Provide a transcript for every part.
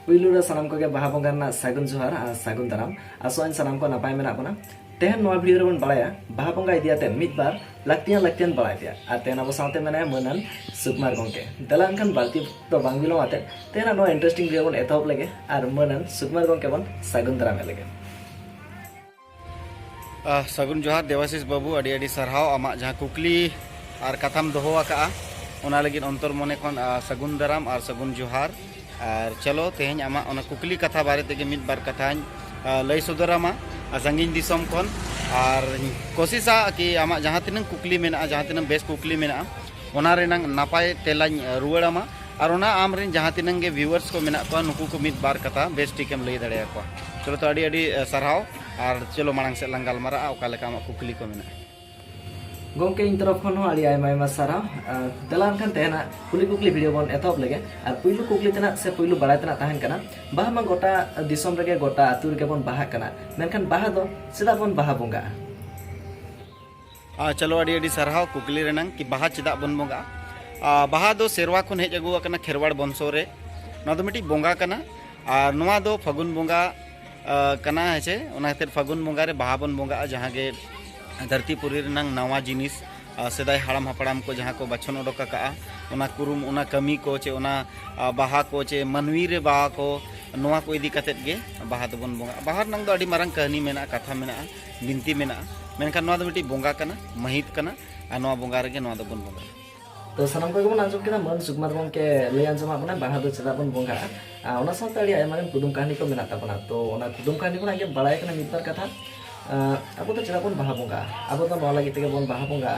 पुइलू रे सानाम को बाहा बंगा ना सागुन जोहार सागुन दाराम आसोआन सानाम को नापाय मेना बना तेहन नोआ भिडियो रेबन बालाया बाहा बंगा इदियाते मिदबार लाक्तियान बालाय दिया आ तेहन अब सावते मेना मनन सुकुमार गंके दला अनखान बालती तो बांग बिलो आते तेहन नो इंटरेस्टिंग भिडियो बन एथॉप लगे आर मनन सुकुमार गंके बन सागुन दाराम लगे सगुन जोहार देवाशीष बाबू अडी अडी सरहाव आमा जहाँ कुकली और कथाम दोहो आका ओना लगिन अंतर मने खन सगुन दाराम और सगुन जोहार और चलो तेहन आमा ओना कुकली कथा बारे तेगे मिद बार कथा लई सदरामा संगीन दिसम खन और कोशिशा कि आमा जहाँ तिनंग कुकली मेना जहाँ तिनंग बेस कुकली मेना ओना रेनांग नापाय तेलाñ रुवाड़ामा और ओना आमरिन जहाँ तिनंग गे व्यूअर्स को मेना को नुकु को मिद बार कथा बेस टिकेम लई दड़े को चलो तो अडी अडी सरहाव और चलो मांग से लंगाल मारा ओका लेका आमा कुकली को मेना गंके इन तरफ खन आड़ी आयमा सारा दलान खान तेहना कुली कुकली वीडियो बन एथॉप लगे और पुइलू कुकली तना से पुइलू बड़ाय तना ताहन कना बाहा मा गोटा दिसम रगे गोटा आतु रगे बन बाहा कना मेनखान बाहा दो चेदा बन बाहा बंगा चलो अडी अडी सरहाव कुकली रेनांग कि बाहा चेदा बन बंगा बाहा दो सेरवा खन हेज अगु कना खेरवाड़ बंशो रे ना दो मिटी बंगा कना और नोआ दो फागुन बंगा कना हेचे ओना खातिर फागुन बंगा रे बाहा बन बंगा जहाँ गे धरतीपुरी रेनांग नवा जिनिस सेदाय हाड़ाम हापड़ाम को जहाँ को बचन उडोक का ओना कुरुम ओना कमी को चे ओना बाहा को चे मनवी रे बाहा को नोआ को इदी कतेत गे बाहा दोबन बंगा बाहा नंग दो अडी मारंग कहनी मेना कथा मेना बिनती मेना मेनखान नोआ दो मिटी बंगा कना महित कना आ नोआ बंगा रे गे नोआ दोबन बंगा तो सानाम को बन आंजम केना मन सुकुमार गंके लई आंजम आपना बाहा दो चेदा बन बंगा ओना साथे अडी आयमा कुदुम कहानी को मेना ताबना तो ओना कुदुम कहानी को आगे बड़ाय कना मिदबार कथा अब तो चेदा बन बाहा बंगा अब तो नोआ लगी तेगे बन बाहा बंगा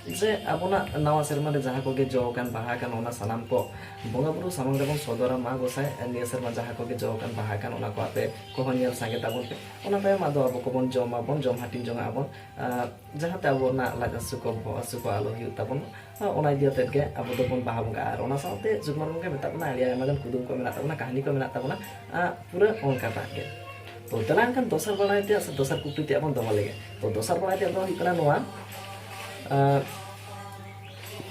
जे अबना नवा सेरमा रे जहाँ को गे जो कान बाहा कान ओना सानाम को बंगा बुरु सामंग रेबन सदरा मा गोसाय निया सेरमा जहाँ को गे जो कान बाहा कान ओना को आपे को नियल सांगे ताबन पे ओना तायम आदो अब को बन जमा बन जम हाटिन जंगा अबन जहाँ ते अबना लाजसु को आलो हिउ ताबन ओना दिया तेगे अब तो बन बाहा बंगा और ओना साथे जुगमर बंगा मेताबना आलिया मगन कुदुम को मेना ताबना कहानी को मेना ताबना पूरा ओनका ताके तो दलान खान दोसर बड़ाय ते दोसर कुकली ते अपन दमा लगे तो दोसर बड़ाय ते दो हिकना नोआ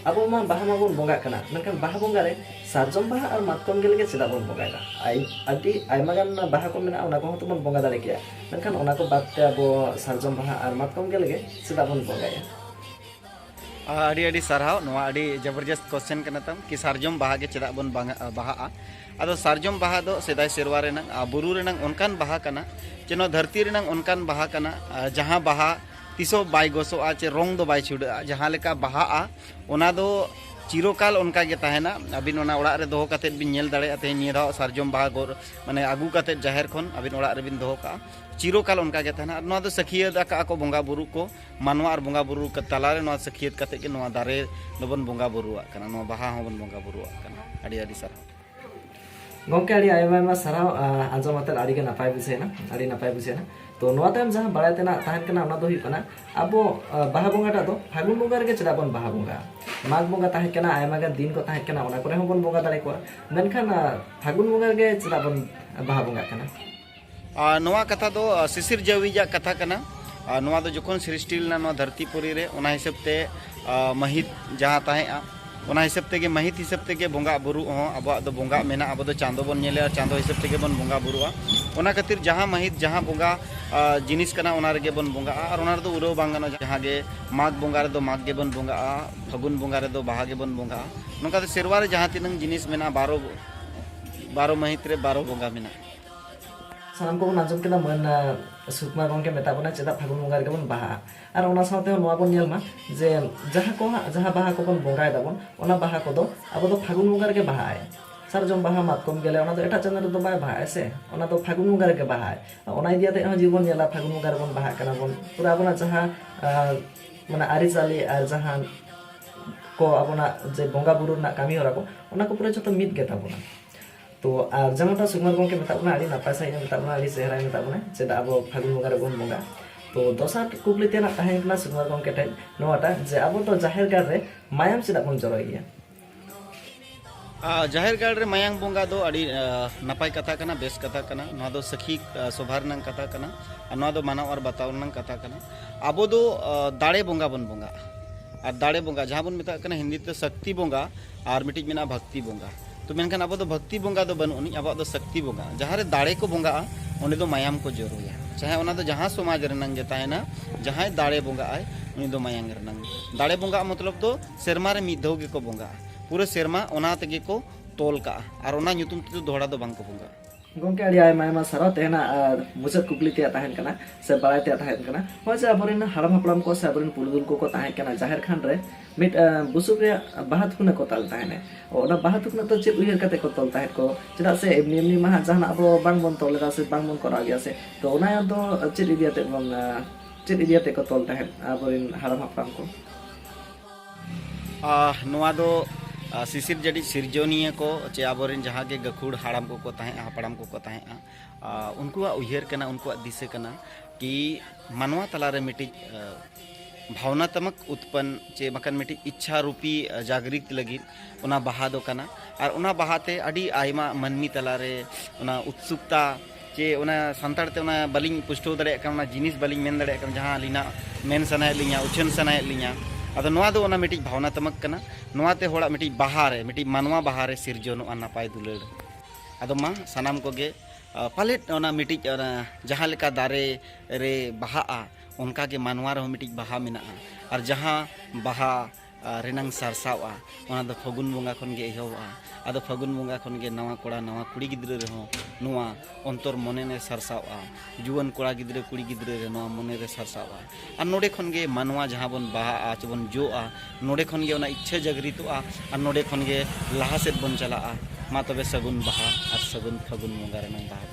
अब मा बाहा मा बन बंगा कना मेनखान बाहा बंगा रे सारजम बाहा और मातकम गेले चेदा बन बंगायदा आई अडी आयमा गान बाहा को मेना ओना को तो बन बंगा दाड़े किया मेनखान ओना को बादते अब सारजम बाहा और मातकम गेले चेदा बन बंगाया अडी अडी सरहाव नोआ अडी जबरदस्त क्वेश्चन कना तम कि सारजम बाहा गे चेदा बन बाहा आदो सारजम बाहा दो सेदाय सेरवा रेनांग बुरु रेनांग ओनकान बाहा कना जेनो धरती रेनांग ओनकान बाहा कना जहाँ बाहा तिसो बाय गोसोआ चे रंग दो बाय छुड़ा जहाँ लेका बाहा ओना दो चिरोकाल उनका गे ताहेना अबिन ओना ओड़ा रे दोहो कते बिन नेल दाड़े अते निये दाव सारजम बाहा गोर माने आगु कते जाहेर खन अबिन ओड़ा रे बिन दोहो का चिरोकाल उनका गे ताहेना नोआ दो सखियत का को बंगा बुरु को मानवा और बंगा बुरु क तलारे नोआ सखियत कते गे नोआ दारे दोबन बंगा बुरुआ कना नोआ बाहा होबन बंगा बुरुआ कना अडी अडी सर गंके आड़ी आयमा साराव आंजम आते आड़ी के नापाय बुझेना आड़ी नापाय बुझेना तो नोआ तायम जहाँ बड़ाय तेना ताहन कना ओना दो हुई कना अबो बाहा बंगाटा दो फागुन बंगा रे चेदा बन बाहा बंगा माघ बंगा ताहे कना आयमा गान दिन को ताहे कना ओना करे बन बंगा दाड़े को मेनखान फागुन बंगा गे चेदा बन बाहा बंगा कना नोआ कथा दो शिशिर जवीजा कथा कना नोआ दो जखन सृष्टि लेना नोआ धरतीपुरी रे ओना हिसाब ते महित जहाँ ताहे ओना हिसाब तेगे महित हिसाब तेगे बंगा बुरु अब दो बंगा मेना अब दो चांदो बन नेले और चांदो हिसाब तेगे बन बंगा बुरुआ ओना खातिर जहाँ महित जहाँ बंगा जिनिस कना ओना रेगे बन बंगा और ओना दो उड़ो बांगनो जहाँ गे माघ बंगा रे दो माघ गे बन बंगा फागुन बंगा रे दो बाहा गे बन बंगा नोका दो सेरवा रे जहाँ तिनंग जिनिस मेना 12 महित रे 12 बंगा मेना सानाम को बन आंजम केना मन सुकुमार गंके मेता बना चेदा फागुन बंगा रे बन बाहा और ओना साथे नोआ बन नेल मा जे जहाँ बाहा को बन बंगाय दाबन ओना बाहा को दो अब दो फागुन बंगा रे बाहा है सारजम बाहा मातकम गेले ओना दो एटा चंद्र दो बाय बाहा से ओना दो फागुन बंगा रे बाहा है ओना इदिया ते जीवन नेला फागुन बंगा रे बन बाहा कना बन पूरा बना जहाँ माने आरी चाली और जहाँ को अपना जे बंगा बुरु ना कामी होरा को ओना को पूरा जतो मिद गेता बना तो और जमाटा सुकुमार गंके मेता बना आड़ी नापाय साइ मेता बना आड़ी सेहरा मेता बना चेदा अब फागुन बंगा रे बन बंगा तो दोसर कुकली तेना ताहें कना सुकुमार गंके ठेन नोआटा जे अब तो जाहेर गाड़ रे मायाम चेदा बन जरोय गया जाहेर गाड़ रे मायांग बंगा दो अड़ी नापाय कथा कना बेस कथा कना नोआ दो सखी सोभार नंग कथा कना नोआ दो मानव और बताव नंग कथा कना अब दो दाड़े बंगा बन बंगा और दाड़े बंगा जहाँ बन मेता कना हिंदी ते शक्ति बंगा और मिटिज मेना भक्ति बंगा तो मेनखान अब भक्ति बंगा दो बनूनी अब शक्ति बंगा जहाँ दाड़े को बंगा उन्हें दो मायाम को जरूया चाहे उना दो जहाँ समाज रनंग के ताहेना जहाँ दाड़े बंगा आए उन्हें दो मायांग रनंग दाड़े बंगा मतलब दो सेरमा रे मिद धोगे को बंगा पूरे सेरमा ओना तेगे को तोल का और ओना ᱧᱩᱛᱩᱢ ᱛᱮᱫᱚ दोहरा दो बांग को बंगा गंके आड़ी आयमा आयमा सारा तेना मुचाद कुकली ते ताहेन कना से बाराय ते ताहेन कना होजे अबरेन हाड़ाम हापड़ाम को से अबरेन पुलुदुल को ताहेन कना जाहिर खान रे मिट बुसुक रे बाहा थुकना को ताल ताहेने ओना बाहा थुकना तो चेप उयर कते को तोल ताहेन को चेदा से एमनी एमनी मा जहां अब बांग बन तोलेदा से बांग बन करा गया से तो ओना दो चेद इदियाते बन चेद इदियाते को तोल ताहेन अबरेन हाड़ाम हापड़ाम को नोआ दो शिशिर जड़ी सिरजोनिया को चे आबोरेन जहाँ के गखुड़ हाड़ाम को ताहें हापड़ाम को ताहें उनको उयहर कना उनको दिशे कना कि मानवा तलारे मिटी भावनात्मक उत्पन्न चे बकन मिटी इच्छा रूपी जागृत लगी उना बहा दो कना और उना बहाते अड़ी आयमा मनमी तलारे उना उत्सुकता चे उना संताड़ ते उना बलिंग पुष्टो दड़े कना जिनिस बलिंग मेन दड़े कना जहाँ लिना मेन सनाय लिया उछन सनाय लिया अदो नोआ दो ओना मिटी भावनात्मक कना नोआ ते होड़ा मिटी बहारे मिटी मानवा बहारे सिरजोनो नापाय दुलड़ अदो मा सनाम कोगे पालेट ओना मिटी जहाँ लेका दारे रे बहा उनका के मानवा रे मिटी बहा मेना और जहाँ बहा रेनांग सारसावा ओना दो फगुन बंगा खन गे एहोवा अदो फगुन बंगा खन गे नवा कोड़ा नवा कुड़ी गिद्रे रे हो नोआ अंतर मने ने सारसावा जुवन कोड़ा गिद्रे कुड़ी गिद्रे रे नोआ मने रे सारसावा और नोडे खन गे मानवा जहाँ बन बहा चबन जोआ नोडे खन गे ओना इच्छा जगरितोआ और नोडे खन गे लाहा सेद बन चला मा तबे सगुन बहा और सगुन फगुन बंगा रेनांग बहा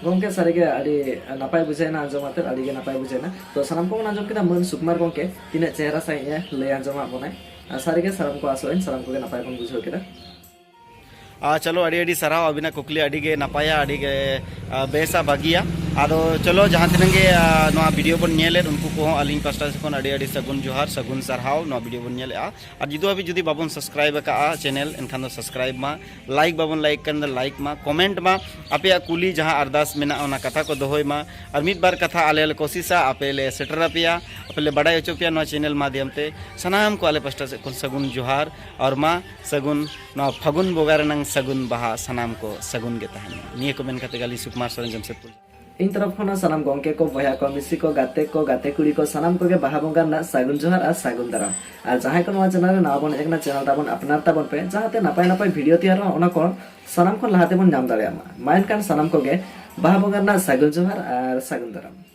गंके सारिगे आड़ी नापाय बुझायना आंजमाते आड़ी नापाय बुझायना तो सानाम को आंजम केदा मन सुकुमार गंके तिने चेहरा साइए ले आंजमा बनाय सारिगे साराम को आसोइन साराम को नापाय बन बुझाव केदा चलो अड़ी अड़ी सराव अबिना कुकली अड़ी गे नापाया अड़ी गे बेसा भागिया आदो चलो जहाँ तिनगे नोआ वीडियो बन नेले उनको को अलिंग पास्टा से कोन अड़ी अड़ी सगुन जोहार सगुन सरहाव नोआ वीडियो बन नेले और जिदो अभी जुदी बाबन सब्सक्राइब का चैनल एनखान दो सब्सक्राइब मा लाइक बाबन लाइक कर लाइक मा कमेंट मा आपे कुली जहाँ अरदास मेना ओना कथा को दोहोय मा और मिद बार कथा आले कोशिशा आपे ले सेटर पिया आपे ले बड़ाई होचो पिया नोआ चैनल माध्यम ते सनाम को आले पास्टा से कोन सगुन जोहार और मा सगुन नोआ फगुन बोगार नंग सगुन बहा सनाम को सगुन गे ताहेन निये को मेन कते गाली सुकुमार सोरेन जमशेदपुर इन तरफ खना सनाम गंके को बया को मिसी को गाते कुड़ी को सनाम को के बाहा बंगा ना सागुन जोहार और सागुन दाराम और जहां को नवा चैनल ना बन एकना चैनल ताबन अपनार ताबन पे जहाते नापाय नापाय वीडियो तैयार ओना को सनाम को लाहाते बन नाम दाड़े मा माइन कान सनाम को के बाहा बंगा ना सागुन जोहार और सागुन दाराम।